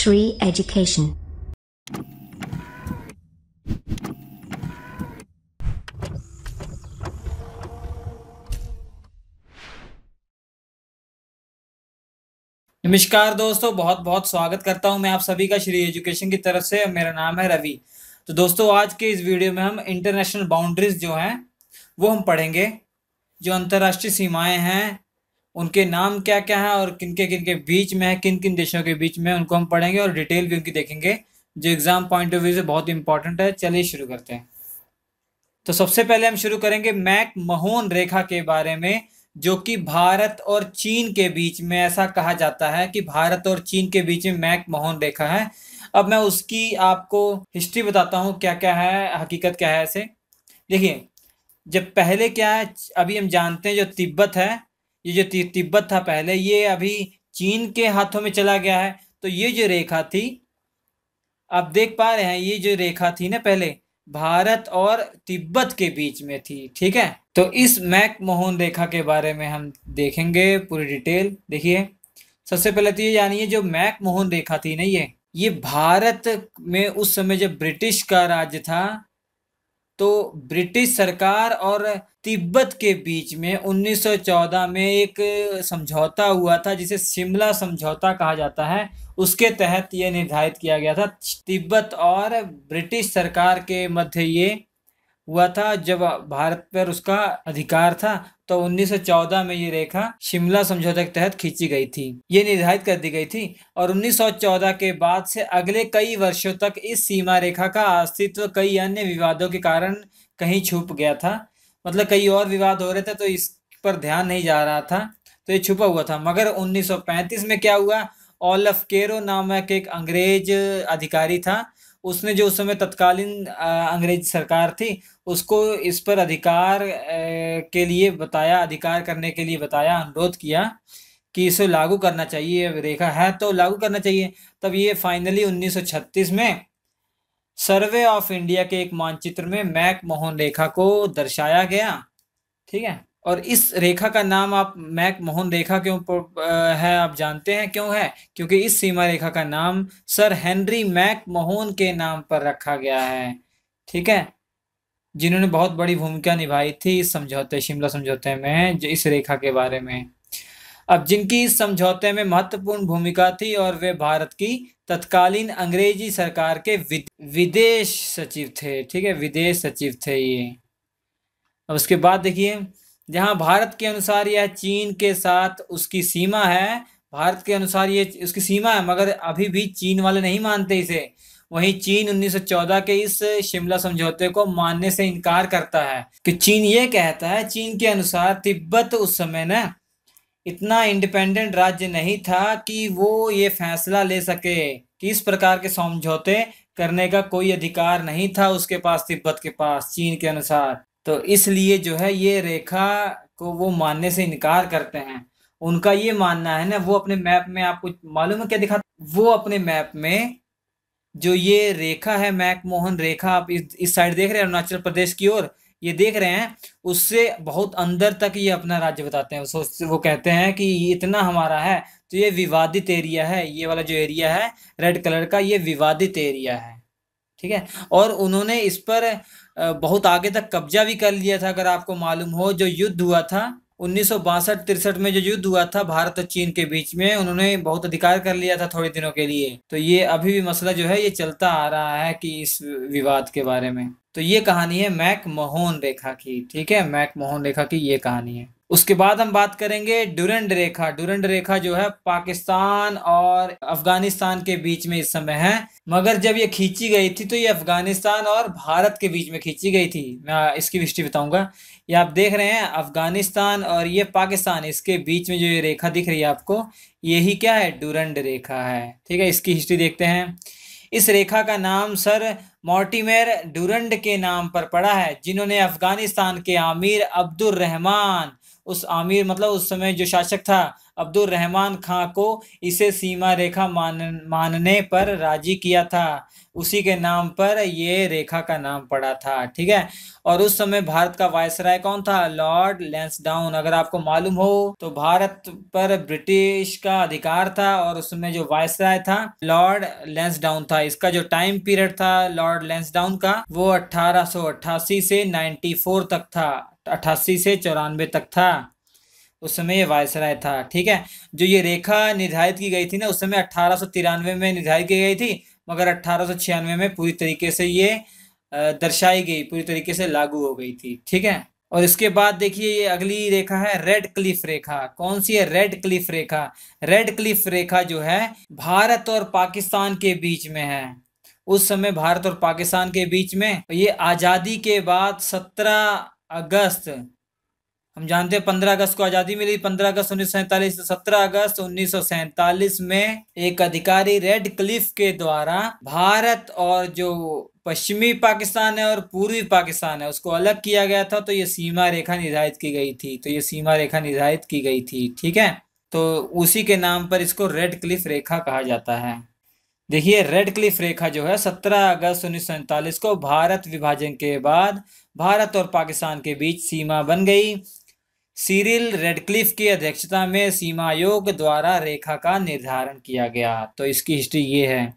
Shri Education. नमस्कार दोस्तों, बहुत बहुत स्वागत करता हूं मैं आप सभी का श्री एजुकेशन की तरफ से। मेरा नाम है रवि। तो दोस्तों, आज के इस वीडियो में हम इंटरनेशनल बाउंड्रीज जो हैं वो हम पढ़ेंगे। जो अंतर्राष्ट्रीय सीमाएं हैं उनके नाम क्या क्या हैं और किन के बीच में है, किन किन देशों के बीच में, उनको हम पढ़ेंगे और डिटेल भी उनकी देखेंगे, जो एग्जाम पॉइंट ऑफ व्यू से बहुत इंपॉर्टेंट है। चलिए शुरू करते हैं। तो सबसे पहले हम शुरू करेंगे मैक महोन रेखा के बारे में, जो कि भारत और चीन के बीच में, ऐसा कहा जाता है कि भारत और चीन के बीच में मैक महोन रेखा है। अब मैं उसकी आपको हिस्ट्री बताता हूँ, क्या क्या है, हकीकत क्या है। ऐसे देखिए, जब पहले क्या है, अभी हम जानते हैं जो तिब्बत है, ये जो तिब्बत था पहले, ये अभी चीन के हाथों में चला गया है। तो ये जो रेखा थी, आप देख पा रहे हैं, ये जो रेखा थी ना, पहले भारत और तिब्बत के बीच में थी। ठीक है, तो इस मैक मोहन रेखा के बारे में हम देखेंगे पूरी डिटेल। देखिए, सबसे पहले तो ये जानिए, जो मैक मोहन रेखा थी ना, ये भारत में उस समय जब ब्रिटिश का राज्य था, तो ब्रिटिश सरकार और तिब्बत के बीच में 1914 में एक समझौता हुआ था, जिसे शिमला समझौता कहा जाता है। उसके तहत ये निर्धारित किया गया था, तिब्बत और ब्रिटिश सरकार के मध्य ये हुआ था जब भारत पर उसका अधिकार था। तो 1914 में ये रेखा शिमला समझौते के तहत खींची गई थी, ये निर्धारित कर दी गई थी। और 1914 के बाद से अगले कई वर्षों तक इस सीमा रेखा का अस्तित्व कई अन्य विवादों के कारण कहीं छुप गया था। मतलब कई और विवाद हो रहे थे, तो इस पर ध्यान नहीं जा रहा था, तो ये छुपा हुआ था। मगर 1935 में क्या हुआ, ओलिव कैरो नामक एक अंग्रेज अधिकारी था, उसने, जो उस समय तत्कालीन अंग्रेज सरकार थी, उसको इस पर अधिकार के लिए बताया, अधिकार करने के लिए बताया, अनुरोध किया कि इसे लागू करना चाहिए, रेखा है तो लागू करना चाहिए। तब ये फाइनली 1936 में सर्वे ऑफ इंडिया के एक मानचित्र में मैक मोहन रेखा को दर्शाया गया। ठीक है, और इस रेखा का नाम आप मैक मोहन रेखा क्यों है, आप जानते हैं क्यों है? क्योंकि इस सीमा रेखा का नाम सर हेनरी मैक मोहन के नाम पर रखा गया है। ठीक है, जिन्होंने बहुत बड़ी भूमिका निभाई थी इस समझौते, शिमला समझौते में, जो इस रेखा के बारे में। अब जिनकी इस समझौते में महत्वपूर्ण भूमिका थी, और वे भारत की तत्कालीन अंग्रेजी सरकार के विदेश सचिव थे। ठीक है, विदेश सचिव थे ये। अब उसके बाद देखिए, जहां भारत के अनुसार यह चीन के साथ उसकी सीमा है, भारत के अनुसार ये उसकी सीमा है, मगर अभी भी चीन वाले नहीं मानते इसे। वहीं चीन 1914 के इस शिमला समझौते को मानने से इनकार करता है, कि चीन ये कहता है, चीन के अनुसार तिब्बत उस समय ना इतना इंडिपेंडेंट राज्य नहीं था कि वो ये फैसला ले सके, कि इस प्रकार के समझौते करने का कोई अधिकार नहीं था उसके पास, तिब्बत के पास, चीन के अनुसार। तो इसलिए जो है, ये रेखा को वो मानने से इनकार करते हैं। उनका ये मानना है ना, वो अपने मैप में, आपको मालूम है क्या दिखाते, वो अपने मैप में जो ये रेखा है, मैक मोहन रेखा, आप इस साइड देख रहे हैं, अरुणाचल प्रदेश की ओर ये देख रहे हैं, उससे बहुत अंदर तक ये अपना राज्य बताते हैं। वो कहते हैं कि ये इतना हमारा है, तो ये विवादित एरिया है, ये वाला जो एरिया है रेड कलर का, ये विवादित एरिया है। ठीक है, और उन्होंने इस पर बहुत आगे तक कब्जा भी कर लिया था। अगर आपको मालूम हो, जो युद्ध हुआ था 1962-63 में, जो युद्ध हुआ था भारत और चीन के बीच में, उन्होंने बहुत अधिकार कर लिया था थोड़े दिनों के लिए। तो ये अभी भी मसला जो है, ये चलता आ रहा है कि इस विवाद के बारे में। तो ये कहानी है मैक मोहन रेखा की। ठीक है, मैक मोहन रेखा की ये कहानी है। उसके बाद हम बात करेंगे डुरंड रेखा। डुरंड रेखा जो है पाकिस्तान और अफगानिस्तान के बीच में इस समय है, मगर जब ये खींची गई थी तो ये अफगानिस्तान और भारत के बीच में खींची गई थी। मैं इसकी हिस्ट्री बताऊंगा। ये आप देख रहे हैं, अफगानिस्तान और ये पाकिस्तान, इसके बीच में जो ये रेखा दिख रही है आपको, यही क्या है, डुरंड रेखा है। ठीक है, इसकी हिस्ट्री देखते हैं। इस रेखा का नाम सर मॉर्टिमेर डुरंड के नाम पर पड़ा है, जिन्होंने अफगानिस्तान के आमिर अब्दुल रहमान, उस आमिर मतलब उस समय जो शासक था अब्दुल रहमान खां को इसे सीमा रेखा मानने पर राजी किया था। उसी के नाम पर ये रेखा का नाम पड़ा था। ठीक है। और उस समय भारत का वायसराय कौन था? लॉर्ड लैंसडाउन। अगर आपको मालूम हो तो भारत पर ब्रिटिश का अधिकार था और उसमें जो वायसराय था लॉर्ड लैंसडाउन था। इसका जो टाइम पीरियड था लॉर्ड लैंसडाउन का वो 1888 से 94 तक था। 88 से 94 तक था। उस समय ये वायसराय था। ठीक है। जो ये रेखा निर्धारित की गई थी ना उस समय 1893 में निर्धारित की गई थी, मगर 1896 में पूरी तरीके से ये दर्शाई गई, पूरी तरीके से लागू हो गई थी। ठीक है। और इसके बाद देखिए ये अगली रेखा है रेड क्लिफ रेखा। कौन सी है? रेड क्लिफ रेखा। रेड क्लिफ रेखा जो है भारत और पाकिस्तान के बीच में है। उस समय भारत और पाकिस्तान के बीच में ये आजादी के बाद 17 अगस्त, हम जानते हैं 15 अगस्त को आजादी मिली, 15 अगस्त 1947, 17 अगस्त 1947 में एक अधिकारी रेड क्लिफ के द्वारा भारत और जो पश्चिमी पाकिस्तान है और पूर्वी पाकिस्तान है उसको अलग किया गया था। तो ये सीमा रेखा निर्धारित की गई थी। तो ये सीमा रेखा निर्धारित की गई थी। ठीक है। तो उसी के नाम पर इसको रेड क्लिफ रेखा कहा जाता है। देखिए रेड क्लिफ रेखा जो है 17 अगस्त 1947 को भारत विभाजन के बाद भारत और पाकिस्तान के बीच सीमा बन गई। सिरिल रेडक्लिफ की अध्यक्षता में सीमा आयोग द्वारा रेखा का निर्धारण किया गया। तो इसकी हिस्ट्री ये है।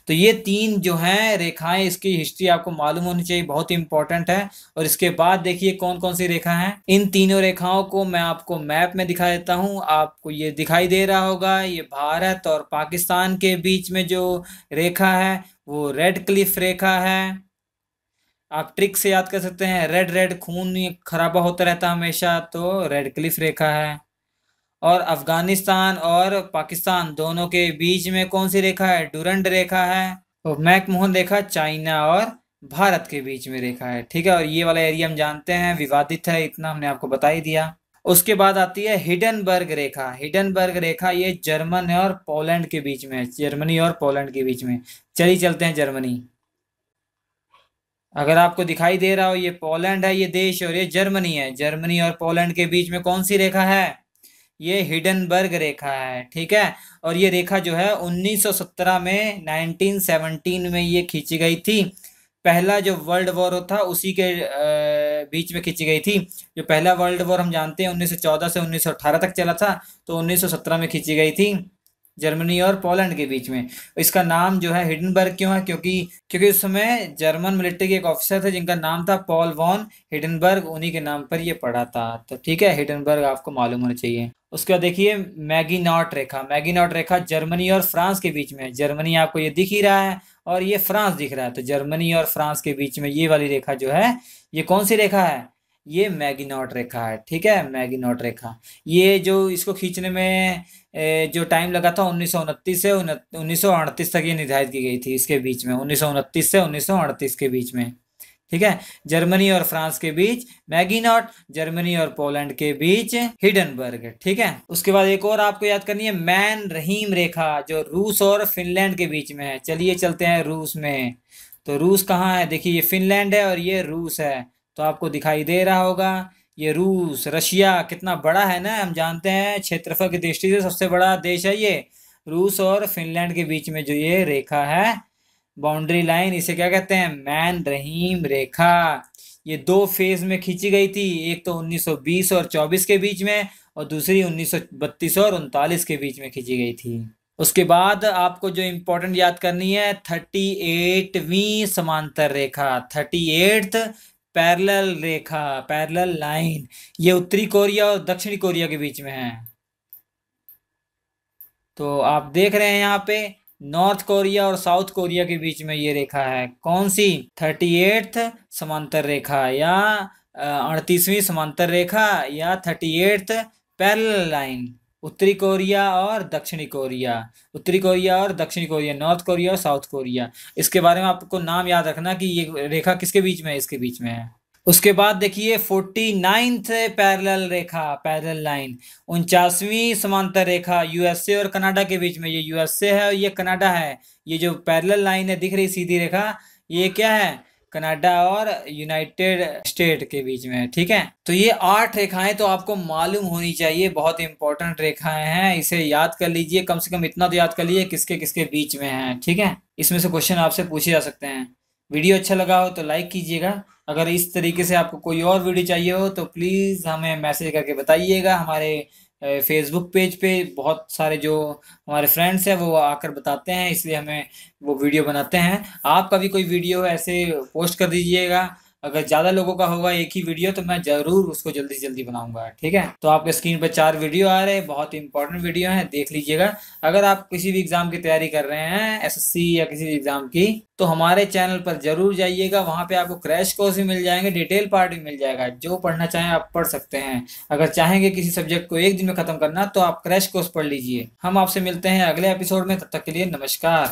तो ये तीन जो हैं रेखाएं, इसकी हिस्ट्री आपको मालूम होनी चाहिए, बहुत इंपॉर्टेंट है। और इसके बाद देखिए कौन कौन सी रेखा हैं। इन तीनों रेखाओं को मैं आपको मैप में दिखा देता हूं। आपको ये दिखाई दे रहा होगा, ये भारत और पाकिस्तान के बीच में जो रेखा है वो रेड क्लिफ रेखा है। आप ट्रिक से याद कर सकते हैं, रेड रेड खून खराबा होता रहता है हमेशा, तो रेड क्लिफ रेखा है। और अफगानिस्तान और पाकिस्तान दोनों के बीच में कौन सी रेखा है? डुरंड रेखा है। और मैकमोहन रेखा चाइना और भारत के बीच में रेखा है। ठीक है। और ये वाला एरिया हम जानते हैं विवादित है, इतना हमने आपको बता ही दिया। उसके बाद आती है हिडनबर्ग रेखा। हिडनबर्ग रेखा ये जर्मन और पोलैंड के बीच में है, जर्मनी और पोलैंड के बीच में। चलिए चलते हैं जर्मनी। अगर आपको दिखाई दे रहा हो ये पोलैंड है ये देश और ये जर्मनी है। जर्मनी और पोलैंड के बीच में कौन सी रेखा है? ये हिडनबर्ग रेखा है। ठीक है। और ये रेखा जो है 1917 में 1917 में ये खींची गई थी। पहला जो वर्ल्ड वॉर था उसी के बीच में खींची गई थी। जो पहला वर्ल्ड वॉर हम जानते हैं 1914 से 1918 तक चला था, तो 1917 में खींची गई थी जर्मनी और पोलैंड के बीच में। इसका नाम जो है हिडनबर्ग क्यों है? क्योंकि उस समय जर्मन मिलिट्री के एक ऑफिसर थे जिनका नाम था पॉल वॉन हिडनबर्ग, उन्हीं के नाम पर ये पड़ा था। तो ठीक है, हिडनबर्ग आपको मालूम होना चाहिए। उसके बाद देखिए मैगिनॉट रेखा। मैगिनॉट रेखा जर्मनी और फ्रांस के बीच में है। जर्मनी आपको ये दिख ही रहा है और ये फ्रांस दिख रहा है, तो जर्मनी और फ्रांस के बीच में ये वाली रेखा जो है ये कौन सी रेखा है? ये मैगिनॉट रेखा है। ठीक है, मैगिनॉट रेखा। ये जो इसको खींचने में जो टाइम लगा था 1929 से 1938 तक ये निर्धारित की गई थी। इसके बीच में 1929 से 1938 के बीच में। ठीक है, जर्मनी और फ्रांस के बीच मैगिनॉट, जर्मनी और पोलैंड के बीच हिडनबर्ग। ठीक है। उसके बाद एक और आपको याद करनी है मैन रहीम रेखा, जो रूस और फिनलैंड के बीच में है। चलिए चलते हैं रूस में। तो रूस कहाँ है? देखिए ये फिनलैंड है और ये रूस है। तो आपको दिखाई दे रहा होगा ये रूस। रशिया कितना बड़ा है ना, हम जानते हैं क्षेत्रफल की दृष्टि से सबसे बड़ा देश है ये। रूस और फिनलैंड के बीच में जो ये रेखा है बाउंड्री लाइन, इसे क्या कहते हैं? मैन रहीम रेखा। ये दो फेज में खींची गई थी, एक तो 1920 और 24 के बीच में और दूसरी 1932 और 39 के बीच में खींची गई थी। उसके बाद आपको जो इम्पोर्टेंट याद करनी है 38वीं समांतर रेखा, 38th पैरेलल रेखा, पैरेलल लाइन। ये उत्तरी कोरिया और दक्षिणी कोरिया के बीच में है। तो आप देख रहे हैं यहाँ पे नॉर्थ कोरिया और साउथ कोरिया के बीच में ये रेखा है। कौन सी? 38th समांतर रेखा या 38वीं समांतर रेखा या 38th पैरेलल लाइन। उत्तरी कोरिया और दक्षिणी कोरिया, उत्तरी कोरिया और दक्षिणी कोरिया, नॉर्थ कोरिया और साउथ कोरिया। इसके बारे में आपको नाम याद रखना कि ये रेखा किसके बीच में है, इसके बीच में है। उसके बाद देखिए 49th पैरेलल रेखा, पैरेलल लाइन, 49वीं समांतर रेखा यूएसए और कनाडा के बीच में। ये यूएसए है और ये कनाडा है। ये जो पैरेलल लाइन है दिख रही सीधी रेखा, ये क्या है? कनाडा और यूनाइटेड स्टेट के बीच में है। ठीक है, तो ये 8 रेखाएं तो आपको मालूम होनी चाहिए, बहुत इंपॉर्टेंट रेखाएं हैं, इसे याद कर लीजिए, कम से कम इतना तो याद कर लीजिए किसके किसके बीच में है। ठीक है, इसमें से क्वेश्चन आपसे पूछे जा सकते हैं। वीडियो अच्छा लगा हो तो लाइक कीजिएगा। अगर इस तरीके से आपको कोई और वीडियो चाहिए हो तो प्लीज़ हमें मैसेज करके बताइएगा। हमारे फेसबुक पेज पे बहुत सारे जो हमारे फ्रेंड्स हैं वो आकर बताते हैं, इसलिए हमें वो वीडियो बनाते हैं। आपका भी कोई वीडियो ऐसे पोस्ट कर दीजिएगा। अगर ज़्यादा लोगों का होगा एक ही वीडियो तो मैं ज़रूर उसको जल्दी से जल्दी बनाऊंगा। ठीक है, तो आपके स्क्रीन पर 4 वीडियो आ रहे हैं, बहुत इंपॉर्टेंट वीडियो हैं, देख लीजिएगा। अगर आप किसी भी एग्ज़ाम की तैयारी कर रहे हैं, एसएससी या किसी भी एग्ज़ाम की, तो हमारे चैनल पर जरूर जाइएगा। वहाँ पे आपको क्रैश कोर्स भी मिल जाएंगे, डिटेल पार्ट भी मिल जाएगा। जो पढ़ना चाहें आप पढ़ सकते हैं। अगर चाहेंगे किसी सब्जेक्ट को एक दिन में खत्म करना तो आप क्रैश कोर्स पढ़ लीजिए। हम आपसे मिलते हैं अगले एपिसोड में, तब तक के लिए नमस्कार।